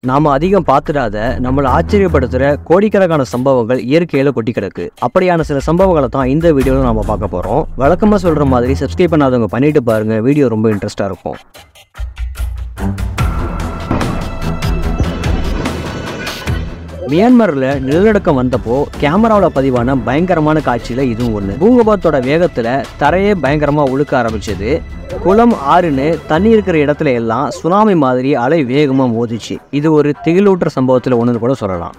நாம அதிகம் பார்த்துடாத நம்மளை ஆச்சரியப்படுத்துற கோடிக்கணக்கான சம்பவங்கள் இயற்கையில கொட்டி கிடக்கு. அப்படியான சில சம்பவங்களை தான் இந்த வீடியோல நாம பார்க்க போறோம். வழக்கமா சொல்ற மாதிரி சப்ஸ்கிரைப் பண்ணாதவங்க பண்ணிட்டு பாருங்க, வீடியோ ரொம்ப இன்ட்ரெஸ்டா இருக்கும். மியான்மர்ல நிலநடுக்கம் வந்தப்போ கேமராவில் பதிவான பயங்கரமான காட்சியில இதுவும் ஒண்ணு. பூகம்பத்தோட வேகத்துல தரையே பயங்கரமா உழுக்க ஆரம்பிச்சது. குளம் ஆறுன்னு தண்ணி இருக்கிற இடத்துல எல்லாம் சுனாமி மாதிரி அலை வேகமா மோதிச்சு. இது ஒரு திகிலூட்டுற சம்பவத்துல ஒண்ணுன்னு கூட சொல்லலாம்.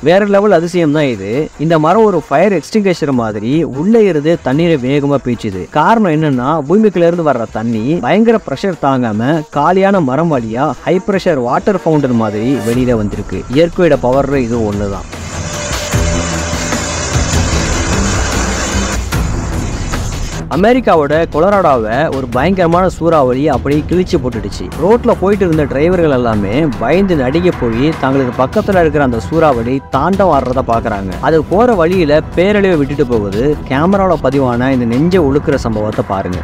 வேற லெவல் அதிசயம் தான் இது. இந்த மரம் ஒரு ஃபயர் எக்ஸ்டிங்விஷர் மாதிரி உள்ளே இருந்து தண்ணீரை வேகமா பீச்சுது. காரணம் என்னன்னா, பூமிக்குள்ள இருந்து வர்ற தண்ணி பயங்கர பிரஷர் தாங்காம காலியான மரம் வழியா ஹை பிரஷர் வாட்டர் ஃபவுண்டன் மாதிரி வெளியில வந்திருக்கு. இயற்கையோட பவர்ல இது ஒண்ணுதான். அமெரிக்காவோட கொலராடோவை ஒரு பயங்கரமான சூறாவளி அப்படியே கிழிச்சு போட்டுடுச்சு. ரோட்ல போயிட்டு இருந்த டிரைவர்கள் எல்லாமே பயந்து நடுங்க போய் தங்களுக்கு பக்கத்துல இருக்கிற அந்த சூறாவளி தாண்டம் ஆடுறத பாக்குறாங்க. அது போற வழியில பேரழிவை விட்டுட்டு போகுது. கேமராவில் பதிவான இந்த நெஞ்ச உழுக்கிற சம்பவத்தை பாருங்க.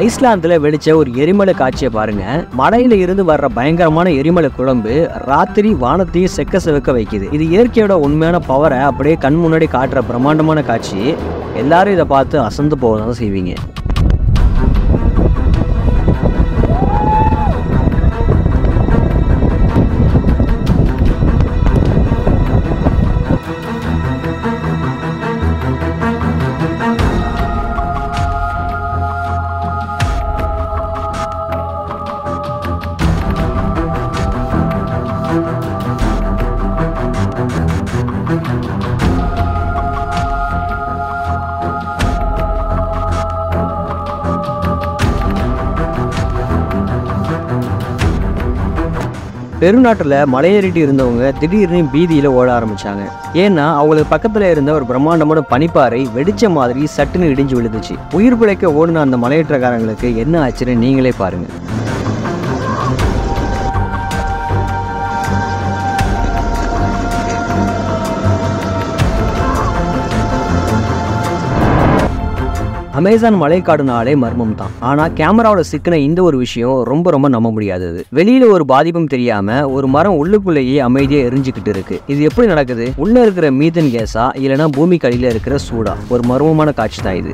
ஐஸ்லாந்துல வெடிச்ச ஒரு எரிமலை காட்சியை பாருங்க. மலையில இருந்து வர்ற பயங்கரமான எரிமலை குழம்பு ராத்திரி வானத்தையும் செக்க செவக்க வைக்குது. இது இயற்கையோட உண்மையான பவரை அப்படியே கண் முன்னாடி காட்டுற பிரம்மாண்டமான காட்சி. எல்லாரும் இதை பார்த்து அசந்து போவதான் செய்வீங்க. பெருநாட்டில் மலையேறிட்டு இருந்தவங்க திடீர்னு பீதியில் ஓட ஆரம்பிச்சாங்க. ஏன்னா அவங்களுக்கு பக்கத்தில் இருந்த ஒரு பிரம்மாண்டமான பனிப்பாறை வெடிச்ச மாதிரி சட்டுன்னு இடிஞ்சு விழுந்துச்சு. உயிர் பிழைக்க ஓடின அந்த மலையேற்றக்காரங்களுக்கு என்ன ஆச்சுன்னு நீங்களே பாருங்க. அமேசான் மலைக்காடுனாலே மர்மம் தான். ஆனா கேமராவோட சிக்கின இந்த ஒரு விஷயம் ரொம்ப நம்ப முடியாதது. வெளியில ஒரு பாதிப்பும் தெரியாம ஒரு மரம் உள்ளுக்குள்ளேயே அமைதியா எரிஞ்சுக்கிட்டு இருக்கு. இது எப்படி நடக்குது? உள்ள இருக்கிற மீதன் கேஸா இல்லைன்னா பூமிக்கு அடியில இருக்கிற சூடா? ஒரு மர்மமான காட்சி தான் இது.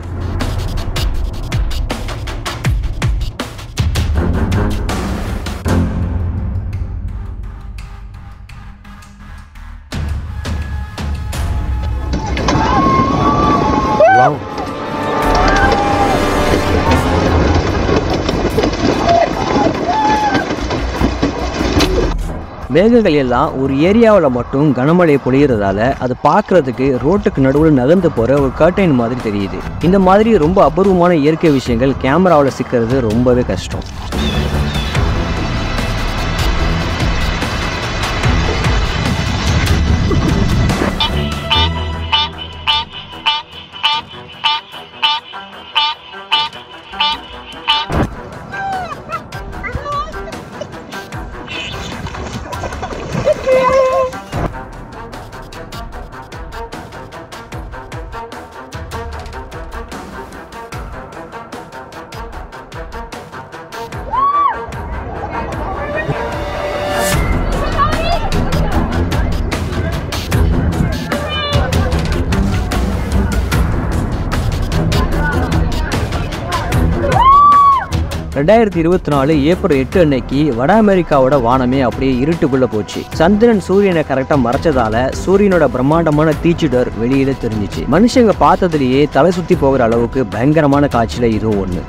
மேகங்கள் எல்லாம் ஒரு ஏரியாவில் மட்டும் கனமழை பொழியறதால அது பார்க்கறதுக்கு ரோட்டுக்கு நடுவில் நகர்ந்து போற ஒரு கர்டைன் மாதிரி தெரியுது. இந்த மாதிரி ரொம்ப அபூர்வமான இயற்கை விஷயங்கள் கேமராவில் சிக்கிறது ரொம்பவே கஷ்டம். ஏப்ரல் 8 அன்னைக்கு வட அமெரிக்காவோட வானமே அப்படியே இருட்டுக்குள்ள போச்சு. சந்திரன் சூரியனை கரெக்டா மறைச்சதால சூரியனோட பிரம்மாண்டமான தீச்சுடர் வெளியில தெரிஞ்சிச்சு. மனுஷங்க பார்த்ததுலயே தலை சுத்தி போகிற அளவுக்கு பயங்கரமான காட்சியில இதுவும் ஒண்ணு.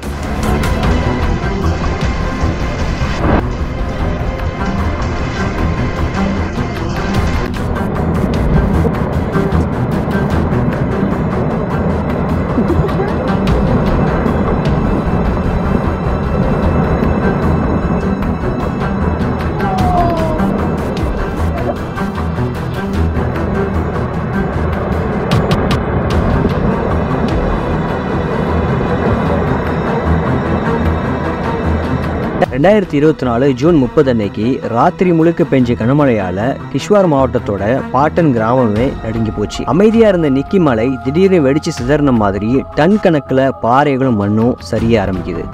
2024 ஜூன் 30 அன்னைக்கு ராத்திரி முழுக்க பெஞ்ச கனமழையால கிஷ்வார் மாவட்டத்தோட பாட்டன் கிராமமே நடுங்கி போச்சு. அமைதியா இருந்த நிக்கி மலை திடீர்னு வெடிச்சு சிதறின மாதிரி டன் கணக்குல பாறைகளும் மண்ணும் சரிய ஆரம்பிக்குது.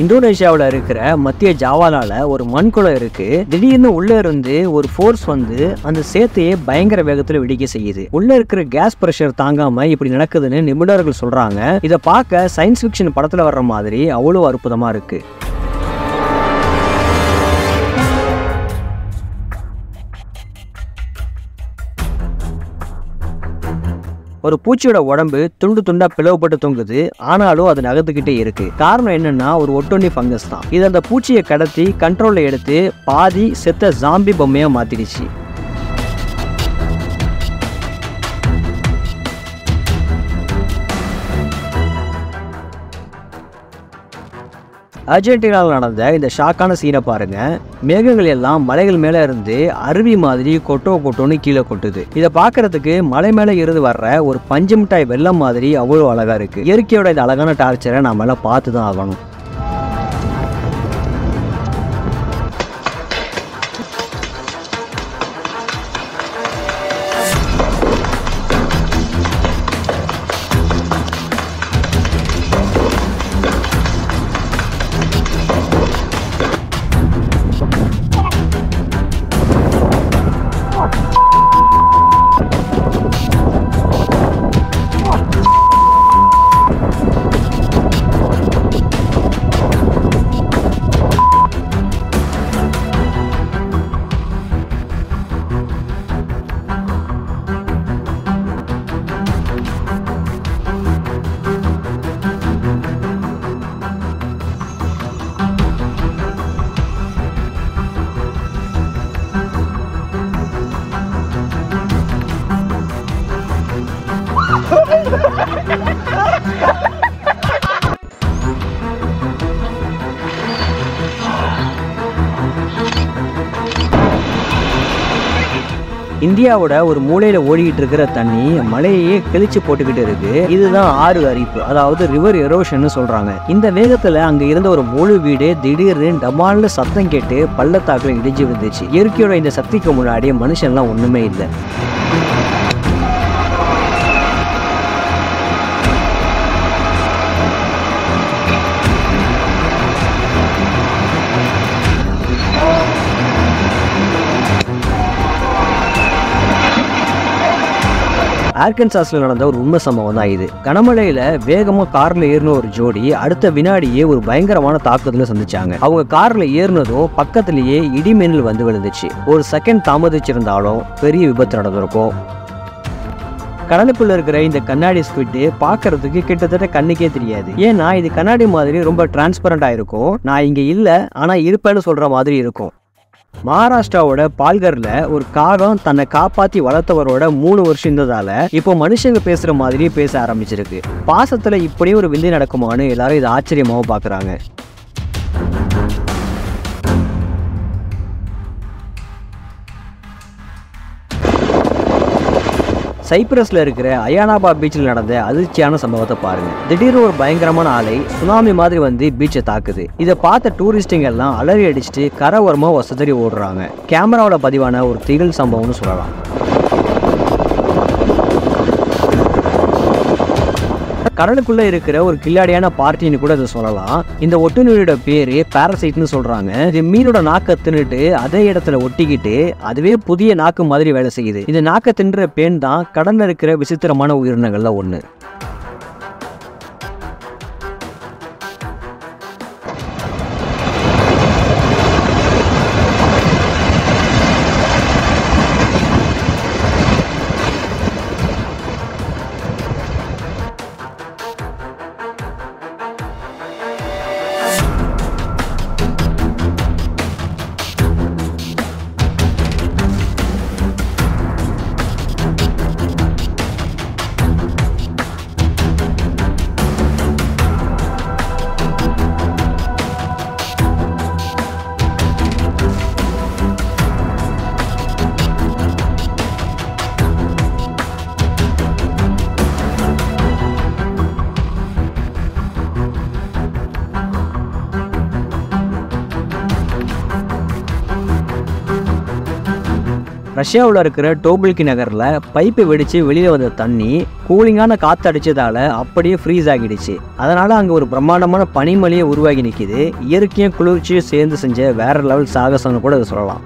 இந்தோனேஷியாவில் இருக்கிற மத்திய ஜாவாலால ஒரு மண்குளம் இருக்கு. திடீர்னு உள்ள இருந்து ஒரு ஃபோர்ஸ் வந்து அந்த சேத்தையே பயங்கர வேகத்துல வெடிக்க செய்யுது. உள்ள இருக்கிற கேஸ் பிரஷர் தாங்காம இப்படி நடக்குதுன்னு நிபுணர்கள் சொல்றாங்க. இதை பார்க்க சயின்ஸ் ஃபிக்ஷன் படத்துல வர்ற மாதிரி அவ்வளவு அற்புதமா இருக்கு. ஒரு பூச்சியோட உடம்பு துண்டு துண்டா பிளவுபட்டு தொங்குது. ஆனாலும் அது நகர்ந்துகிட்டே இருக்கு. காரணம் என்னன்னா ஒரு ஒட்டொன்னி ஃபங்கஸ் தான். இது அந்த பூச்சியை கடத்தி கண்ட்ரோல்ல எடுத்து பாதி செத்த ஜாம்பி பொம்மையா மாத்திடுச்சு. அர்ஜென்டினாவில் நடந்த இந்த ஷாக்கான சீனை பாருங்க. மேகங்கள் எல்லாம் மலைகள் மேல இருந்து அருவி மாதிரி கொட்டோன்னு கீழே கொட்டுது. இதை பார்க்கறதுக்கு மலை மேல இருந்து வர்ற ஒரு பஞ்சு மிட்டாய் வெள்ளம் மாதிரி அவ்வளவு அழகா இருக்கு. இயற்கையோட இந்த அழகான டார்ச்சரை நாம எல்லாம் பார்த்து தான் ஆகணும். இந்தியாவோட ஒரு மூலையில ஓடிக்கிட்டு இருக்கிற தண்ணி மலையே கிழிச்சு போட்டுக்கிட்டு இருக்கு. இதுதான் ஆறு அரிப்பு, அதாவது ரிவர் எரோஷன் சொல்றாங்க. இந்த வேகத்துல அங்க இருந்த ஒரு முழு வீடு திடீர்னு டமால்னு சத்தம் கேட்டு பள்ளத்தாக்குல இடிஞ்சு விழுந்துச்சு. இயற்கையோட இந்த சக்திக்கு முன்னாடி மனுஷன்லாம் ஒண்ணுமே இல்லை. ஆர்கன்சாஸ்ல நடந்த ஒரு உண்மை சம்பவம் தான் இது. கனமழையில வேகமா கார்ல ஏறின ஒரு ஜோடி அடுத்த வினாடியே ஒரு பயங்கரமான தாக்குதல சந்திச்சாங்க. அவங்க கார்ல ஏறினதும் பக்கத்திலேயே இடிமின்னல் வந்து விழுந்துச்சு. ஒரு செகண்ட் தாமதிச்சிருந்தாலும் பெரிய விபத்து நடந்திருக்கும். கடலுக்குள்ள இருக்கிற இந்த கண்ணாடி ஸ்குவிட் பாக்குறதுக்கு கிட்டத்தட்ட கண்ணுக்கே தெரியாது. ஏன்னா இது கண்ணாடி மாதிரி ரொம்ப டிரான்ஸ்பரண்டா இருக்கும். நான் இங்க இல்ல ஆனா இருப்பேன்னு சொல்ற மாதிரி இருக்கும். மகாராஷ்டிராவோட பால்கர்ல ஒரு காகம் தன்னை காப்பாத்தி வளர்த்தவரோட 3 வருஷம் இருந்ததால இப்போ மனுஷங்க பேசுற மாதிரி பேச ஆரம்பிச்சிருக்கு. பாசத்துல இப்படியும் ஒரு விந்தை நடக்குமான்னு எல்லாரும் இதை ஆச்சரியமாவும் பாக்குறாங்க. சைப்ரஸ்ல இருக்கிற அயானாபா பீச்சில் நடந்த அதிர்ச்சியான சம்பவத்தை பாருங்க. திடீர்னு ஒரு பயங்கரமான ஆலை சுனாமி மாதிரி வந்து பீச்சை தாக்குது. இதை பார்த்த டூரிஸ்டுங்க எல்லாம் அலறி அடிச்சுட்டு கரை ஓரமா வசதி ஓடுறாங்க. கேமராவில் பதிவான ஒரு திகில் சம்பவம்னு சொல்லலாம். கடலுக்குள்ள இருக்கிற ஒரு கில்லாடியான பார்ட்டின்னு கூட இதை சொல்லலாம். இந்த ஒட்டுண்ணியோட பேரு பாரசைட்னு சொல்றாங்க. இது மீனோட நாக்க தின்னுட்டு அதே இடத்துல ஒட்டிக்கிட்டு அதுவே புதிய நாக்கு மாதிரி வேலை செய்யுது. இந்த நாக்க தின்ற பேன் தான் கடல்ல இருக்கிற விசித்திரமான உயிரினங்கள்ல ஒண்ணு. ரஷ்யாவில் இருக்கிற டோபில்கி நகரில் பைப்பை வெடித்து வெளியில் வந்த தண்ணி கூலிங்கான காற்று அடித்ததால் அப்படியே ஃப்ரீஸ் ஆகிடுச்சு. அதனால் அங்கே ஒரு பிரம்மாண்டமான பனிமலையை உருவாகி நிற்கிது. இயற்கையும் குளிர்ச்சியும் சேர்ந்து செஞ்ச வேற லெவல் சாகசம்னு கூட அதை சொல்லலாம்.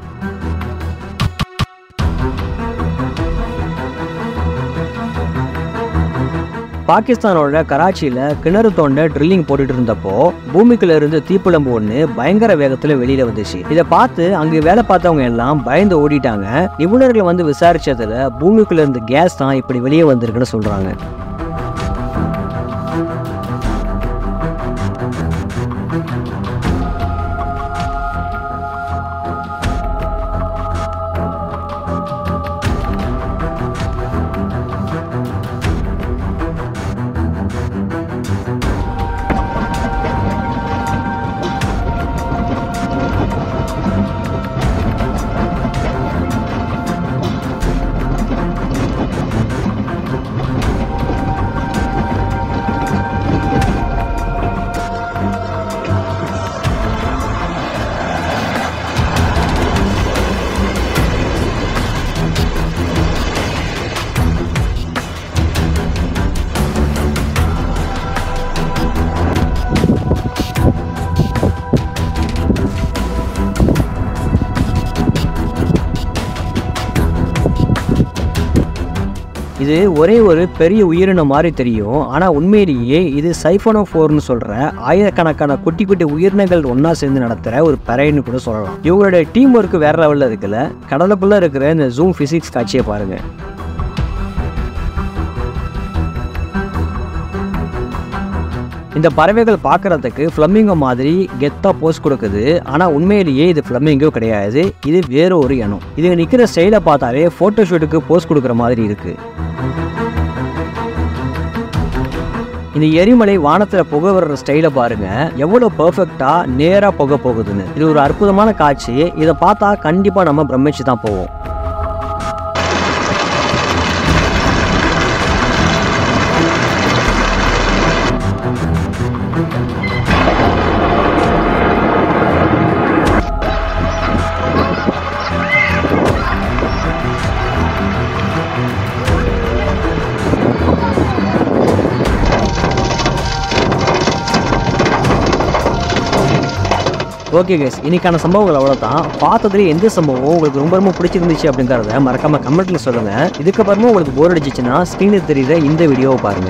பாகிஸ்தானோட கராச்சியில் கிணறு தோண்ட ட்ரில்லிங் போட்டுட்டு இருந்தப்போ பூமிக்குள்ள இருந்து தீப்புழம்பு ஒன்று பயங்கர வேகத்தில் வெளியில வந்துச்சு. இதை பார்த்து அங்கே வேலை பார்த்தவங்க எல்லாம் பயந்து ஓடிட்டாங்க. நிபுணர்கள் வந்து விசாரிச்சதுல பூமிக்குள்ள இருந்து கேஸ் தான் இப்படி வெளியே வந்திருக்குன்னு சொல்றாங்க. இது ஒரே ஒரு பெரிய உயிரினம் மாதிரி தெரியும். ஆனால் உண்மையிலேயே இது சைஃபனோஃபோர்னு சொல்கிற ஆயிரக்கணக்கான குட்டி குட்டி உயிரினங்கள் ஒன்றா சேர்ந்து நடத்துகிற ஒரு பறைன்னு கூட சொல்லலாம். இவங்களுடைய டீம் ஒர்க்கு வேற லெவலில் இருக்குல்ல. கடலுக்குள்ளே இருக்கிற இந்த ஜூம் ஃபிசிக்ஸ் காட்சியை பாருங்கள். இந்த பறவைகள் பார்க்கறதுக்கு ஃப்ளமிங்கோ மாதிரி கெத்தாக போஸ் கொடுக்குது. ஆனால் உண்மையிலேயே இது ஃப்ளமிங்கோ கிடையாது. இது வேற ஒரு இனம். இது நிற்கிற ஸ்டைலை பார்த்தாலே ஃபோட்டோஷூட்டுக்கு போஸ் கொடுக்குற மாதிரி இருக்குது. இந்த எரிமலை வானத்தில் புகை வர்ற ஸ்டைலை பாருங்க, எவ்வளோ பர்ஃபெக்டாக நேராக புகை போகுதுன்னு. இது ஒரு அற்புதமான காட்சி. இதை பார்த்தா கண்டிப்பாக நம்ம பிரமிச்சு தான் போவோம். ஓகே கைஸ், இன்னைக்கான சம்பவங்கள் அவ்வளோதான். பார்த்ததுலேயே எந்த சம்பவம் உங்களுக்கு ரொம்ப பிடிச்சிருந்துச்சு அப்படிங்கிறத மறக்காம கமெண்ட்ல சொல்லுங்க. இதுக்கப்புறமா உங்களுக்கு போர் அடிச்சிச்சுன்னா ஸ்க்ரீனில் தெரியுற இந்த வீடியோவை பாருங்க.